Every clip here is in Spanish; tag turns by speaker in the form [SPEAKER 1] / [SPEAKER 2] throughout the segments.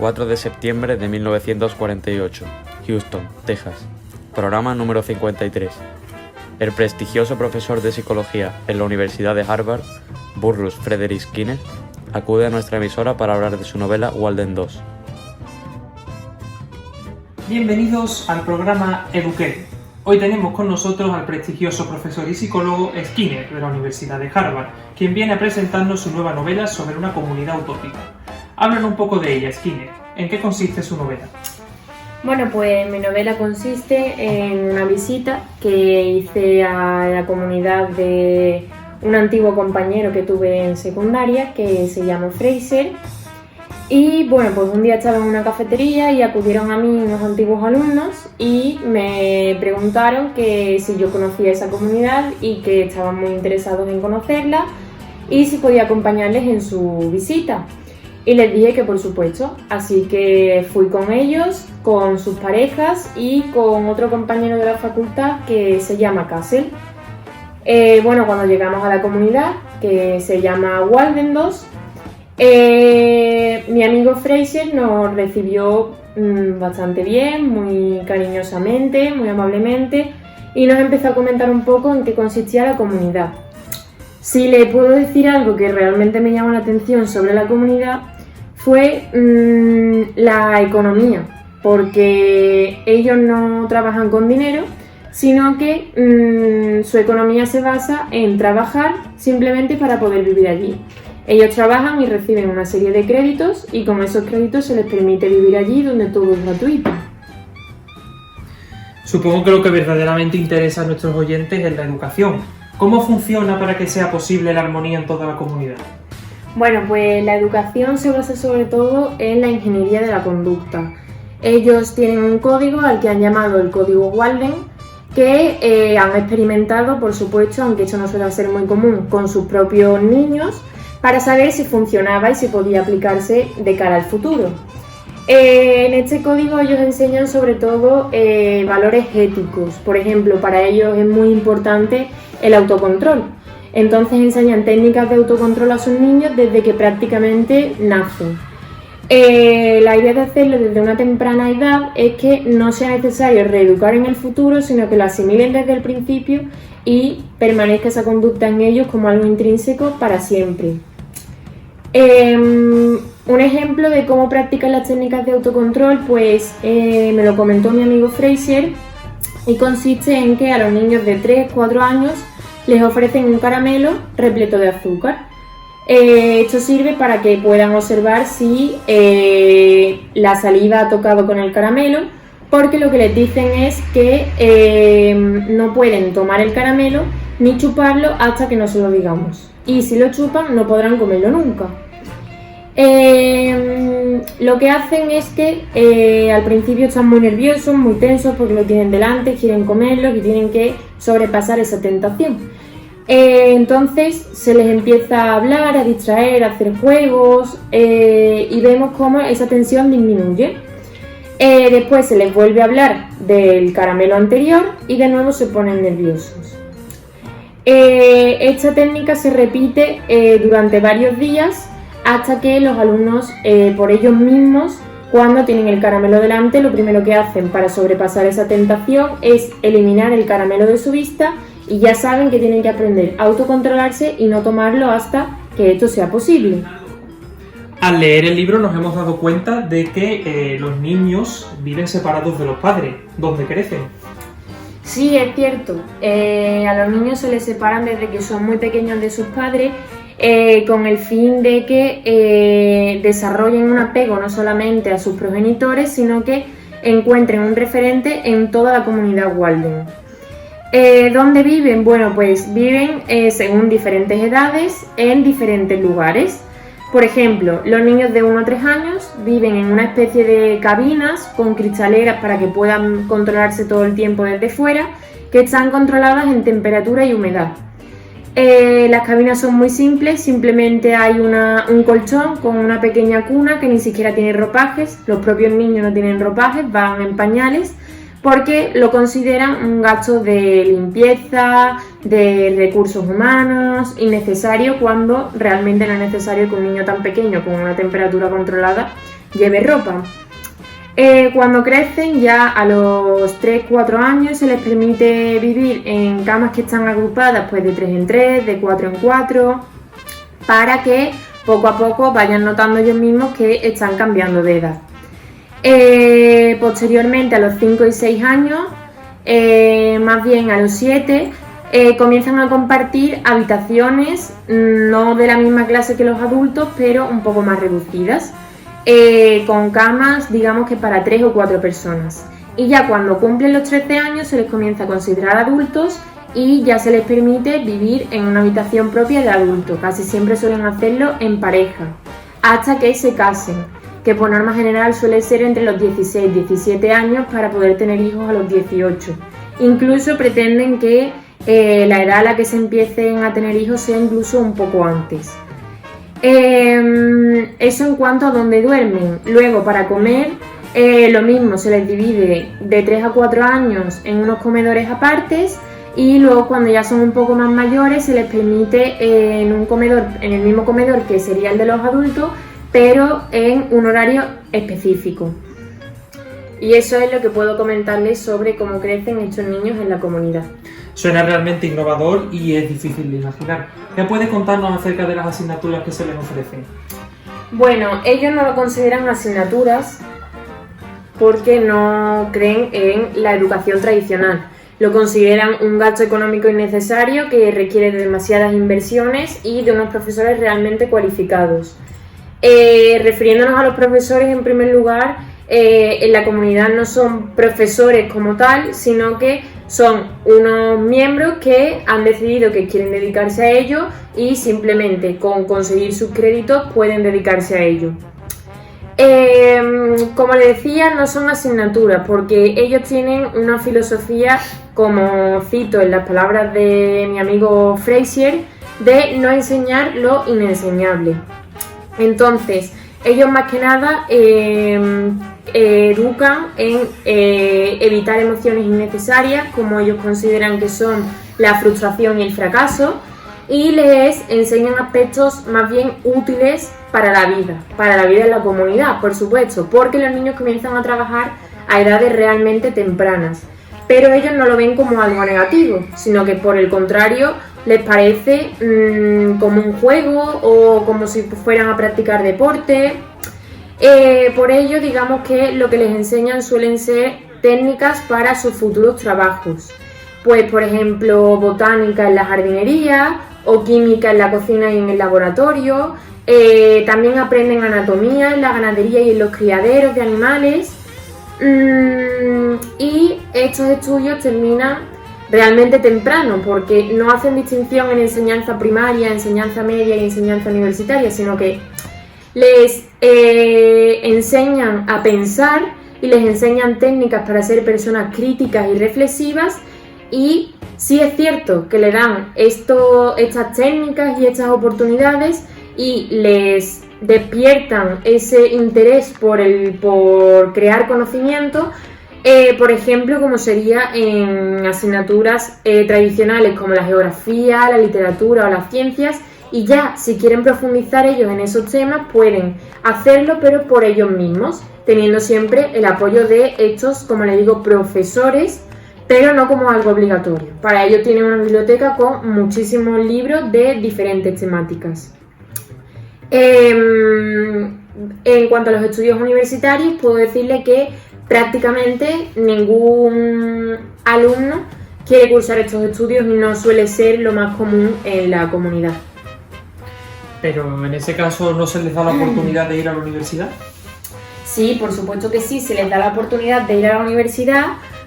[SPEAKER 1] 4 de septiembre de 1948, Houston, Texas. Programa número 53. El prestigioso profesor de psicología en la Universidad de Harvard, Burrus Frederick Skinner, acude a nuestra emisora para hablar de su novela Walden 2.
[SPEAKER 2] Bienvenidos al programa Eduqué. Hoy tenemos con nosotros al prestigioso profesor y psicólogo Skinner de la Universidad de Harvard, quien viene a presentarnos su nueva novela sobre una comunidad utópica. Háblanos un poco de ella, Skinner. ¿En qué consiste su novela?
[SPEAKER 3] Bueno, pues mi novela consiste en una visita que hice a la comunidad de un antiguo compañero que tuve en secundaria, que se llama Fraser. Y bueno, pues un día estaba en una cafetería y acudieron a mí unos antiguos alumnos y me preguntaron que si yo conocía esa comunidad y que estaban muy interesados en conocerla y si podía acompañarles en su visita. Y les dije que por supuesto, así que fui con ellos, con sus parejas y con otro compañero de la facultad que se llama Castle. Bueno, cuando llegamos a la comunidad, que se llama Walden 2, mi amigo Fraser nos recibió bastante bien, muy cariñosamente, muy amablemente, y nos empezó a comentar un poco en qué consistía la comunidad. Si le puedo decir algo que realmente me llamó la atención sobre la comunidad, fue la economía, porque ellos no trabajan con dinero, sino que su economía se basa en trabajar simplemente para poder vivir allí. Ellos trabajan y reciben una serie de créditos y con esos créditos se les permite vivir allí donde todo es gratuito.
[SPEAKER 2] Supongo que lo que verdaderamente interesa a nuestros oyentes es la educación. ¿Cómo funciona para que sea posible la armonía en toda la comunidad?
[SPEAKER 3] Bueno, pues la educación se basa sobre todo en la ingeniería de la conducta. Ellos tienen un código al que han llamado el código Walden, que han experimentado, por supuesto, aunque eso no suele ser muy común, con sus propios niños, para saber si funcionaba y si podía aplicarse de cara al futuro. En este código ellos enseñan sobre todo valores éticos. Por ejemplo, para ellos es muy importante el autocontrol. Entonces enseñan técnicas de autocontrol a sus niños desde que prácticamente nacen. La idea de hacerlo desde una temprana edad es que no sea necesario reeducar en el futuro, sino que lo asimilen desde el principio y permanezca esa conducta en ellos como algo intrínseco para siempre. Un ejemplo de cómo practican las técnicas de autocontrol, pues me lo comentó mi amigo Fraser, y consiste en que a los niños de 3-4 años les ofrecen un caramelo repleto de azúcar. Esto sirve para que puedan observar si la saliva ha tocado con el caramelo, porque lo que les dicen es que no pueden tomar el caramelo ni chuparlo hasta que no se lo digamos. Y si lo chupan no podrán comerlo nunca. Lo que hacen es que al principio están muy nerviosos, muy tensos porque lo tienen delante, quieren comerlo y tienen que sobrepasar esa tentación. Entonces se les empieza a hablar, a distraer, a hacer juegos y vemos cómo esa tensión disminuye. Después se les vuelve a hablar del caramelo anterior y de nuevo se ponen nerviosos. Esta técnica se repite durante varios días hasta que los alumnos por ellos mismos, cuando tienen el caramelo delante, lo primero que hacen para sobrepasar esa tentación es eliminar el caramelo de su vista y ya saben que tienen que aprender a autocontrolarse y no tomarlo hasta que esto sea posible.
[SPEAKER 2] Al leer el libro nos hemos dado cuenta de que los niños viven separados de los padres, donde crecen.
[SPEAKER 3] Sí, es cierto. A los niños se les separan desde que son muy pequeños de sus padres con el fin de que desarrollen un apego no solamente a sus progenitores, sino que encuentren un referente en toda la comunidad Walden. ¿Dónde viven? Bueno, pues viven según diferentes edades en diferentes lugares. Por ejemplo, los niños de 1 a 3 años viven en una especie de cabinas con cristaleras para que puedan controlarse todo el tiempo desde fuera, que están controladas en temperatura y humedad. Las cabinas son muy simples, simplemente hay un colchón con una pequeña cuna que ni siquiera tiene ropajes, los propios niños no tienen ropajes, van en pañales, porque lo consideran un gasto de limpieza, de recursos humanos, innecesario, cuando realmente no es necesario que un niño tan pequeño con una temperatura controlada lleve ropa. Cuando crecen, ya a los 3-4 años, se les permite vivir en camas que están agrupadas pues de 3 en 3, de 4 en 4, para que poco a poco vayan notando ellos mismos que están cambiando de edad. Posteriormente, a los 5 y 6 años, más bien a los 7, comienzan a compartir habitaciones, no de la misma clase que los adultos, pero un poco más reducidas. Con camas, digamos que para 3 o 4 personas. Y ya cuando cumplen los 13 años se les comienza a considerar adultos y ya se les permite vivir en una habitación propia de adulto. Casi siempre suelen hacerlo en pareja, hasta que se casen, que por norma general suele ser entre los 16 y 17 años para poder tener hijos a los 18. Incluso pretenden que la edad a la que se empiecen a tener hijos sea incluso un poco antes. Eso en cuanto a dónde duermen. Luego, para comer, lo mismo, se les divide de 3 a 4 años en unos comedores apartes, y luego cuando ya son un poco más mayores se les permite en un comedor, en el mismo comedor que sería el de los adultos, pero en un horario específico. Y eso es lo que puedo comentarles sobre cómo crecen estos niños en la comunidad.
[SPEAKER 2] Suena realmente innovador y es difícil de imaginar. ¿Qué puedes contarnos acerca de las asignaturas que se les ofrecen?
[SPEAKER 3] Bueno, ellos no lo consideran asignaturas porque no creen en la educación tradicional. Lo consideran un gasto económico innecesario que requiere de demasiadas inversiones y de unos profesores realmente cualificados. Refiriéndonos a los profesores, en primer lugar, en la comunidad no son profesores como tal, sino que son unos miembros que han decidido que quieren dedicarse a ello y simplemente con conseguir sus créditos pueden dedicarse a ello. Como les decía, no son asignaturas porque ellos tienen una filosofía, como cito en las palabras de mi amigo Frazier, de no enseñar lo inenseñable. Entonces, ellos más que nada educan en evitar emociones innecesarias, como ellos consideran que son la frustración y el fracaso, y les enseñan aspectos más bien útiles para la vida en la comunidad, por supuesto, porque los niños comienzan a trabajar a edades realmente tempranas, pero ellos no lo ven como algo negativo, sino que por el contrario les parece como un juego o como si fueran a practicar deporte. Por ello, digamos que lo que les enseñan suelen ser técnicas para sus futuros trabajos. Pues, por ejemplo, botánica en la jardinería o química en la cocina y en el laboratorio. También aprenden anatomía en la ganadería y en los criaderos de animales. Y estos estudios terminan realmente temprano porque no hacen distinción en enseñanza primaria, enseñanza media y enseñanza universitaria, sino que les enseñan a pensar y les enseñan técnicas para ser personas críticas y reflexivas, y sí es cierto que le dan estas técnicas y estas oportunidades y les despiertan ese interés por crear conocimiento, por ejemplo, como sería en asignaturas tradicionales como la geografía, la literatura o las ciencias. Y ya, si quieren profundizar ellos en esos temas, pueden hacerlo, pero por ellos mismos, teniendo siempre el apoyo de estos, como les digo, profesores, pero no como algo obligatorio. Para ello tienen una biblioteca con muchísimos libros de diferentes temáticas. En cuanto a los estudios universitarios, puedo decirles que prácticamente ningún alumno quiere cursar estos estudios y no suele ser lo más común en la comunidad.
[SPEAKER 2] Pero en ese caso, ¿no se les da la oportunidad de ir a la universidad?
[SPEAKER 3] Sí, por supuesto que sí, se les da la oportunidad de ir a la universidad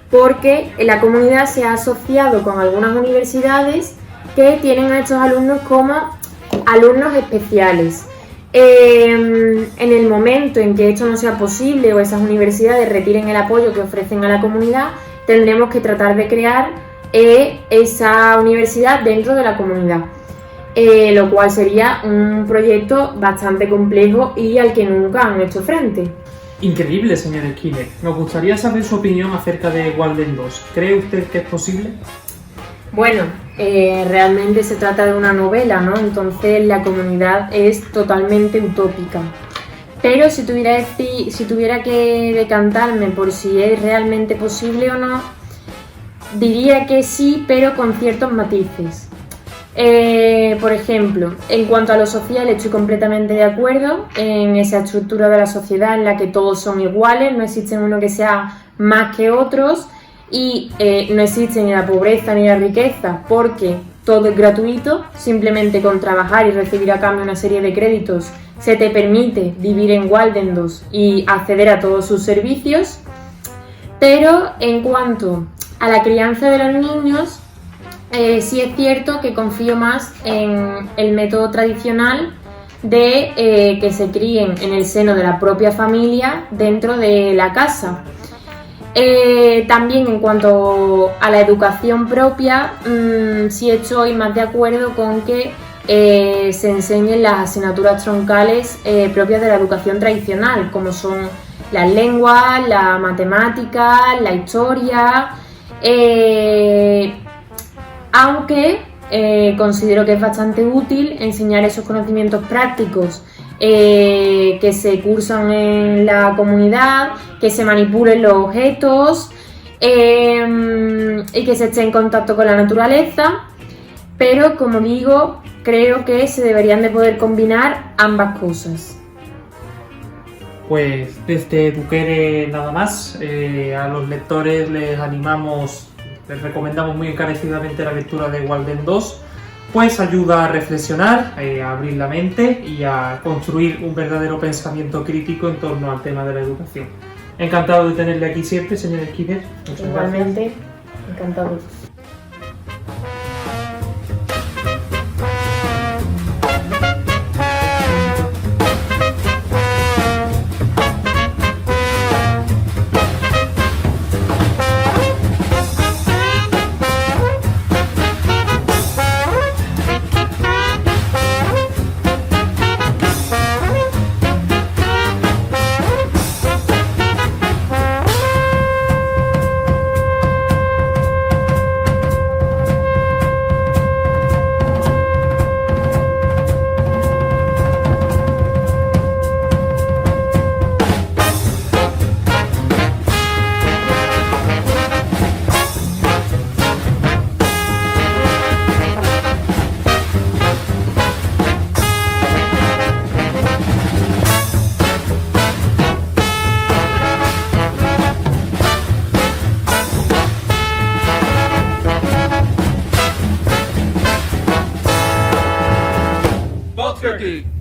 [SPEAKER 3] porque la comunidad se ha asociado con algunas universidades que tienen a estos alumnos como alumnos especiales. En el momento en que esto no sea posible o esas universidades retiren el apoyo que ofrecen a la comunidad, tendremos que tratar de crear esa universidad dentro de la comunidad. Lo cual sería un proyecto bastante complejo y al que nunca han hecho frente.
[SPEAKER 2] Increíble, señor Skinner. Nos gustaría saber su opinión acerca de Walden 2. ¿Cree usted que es posible?
[SPEAKER 3] Bueno, realmente se trata de una novela, ¿no? Entonces la comunidad es totalmente utópica. pero si tuviera que decantarme por si es realmente posible o no, diría que sí, pero con ciertos matices. Por ejemplo, en cuanto a lo social, estoy completamente de acuerdo en esa estructura de la sociedad en la que todos son iguales, no existe uno que sea más que otros y no existe ni la pobreza ni la riqueza porque todo es gratuito, simplemente con trabajar y recibir a cambio una serie de créditos se te permite vivir en Waldendos y acceder a todos sus servicios. Pero en cuanto a la crianza de los niños, sí es cierto que confío más en el método tradicional de que se críen en el seno de la propia familia dentro de la casa. También en cuanto a la educación propia, sí estoy más de acuerdo con que se enseñen las asignaturas troncales propias de la educación tradicional, como son las lenguas, la matemática, la historia, aunque considero que es bastante útil enseñar esos conocimientos prácticos que se cursan en la comunidad, que se manipulen los objetos y que se esté en contacto con la naturaleza, pero como digo, creo que se deberían de poder combinar ambas cosas.
[SPEAKER 2] Pues desde Eduquere nada más, a los lectores les recomendamos muy encarecidamente la lectura de Walden 2, pues ayuda a reflexionar, a abrir la mente y a construir un verdadero pensamiento crítico en torno al tema de la educación. Encantado de tenerle aquí siempre, señor Skinner. Muchas
[SPEAKER 3] Igualmente,
[SPEAKER 2] gracias.
[SPEAKER 3] encantado.
[SPEAKER 4] Turkey.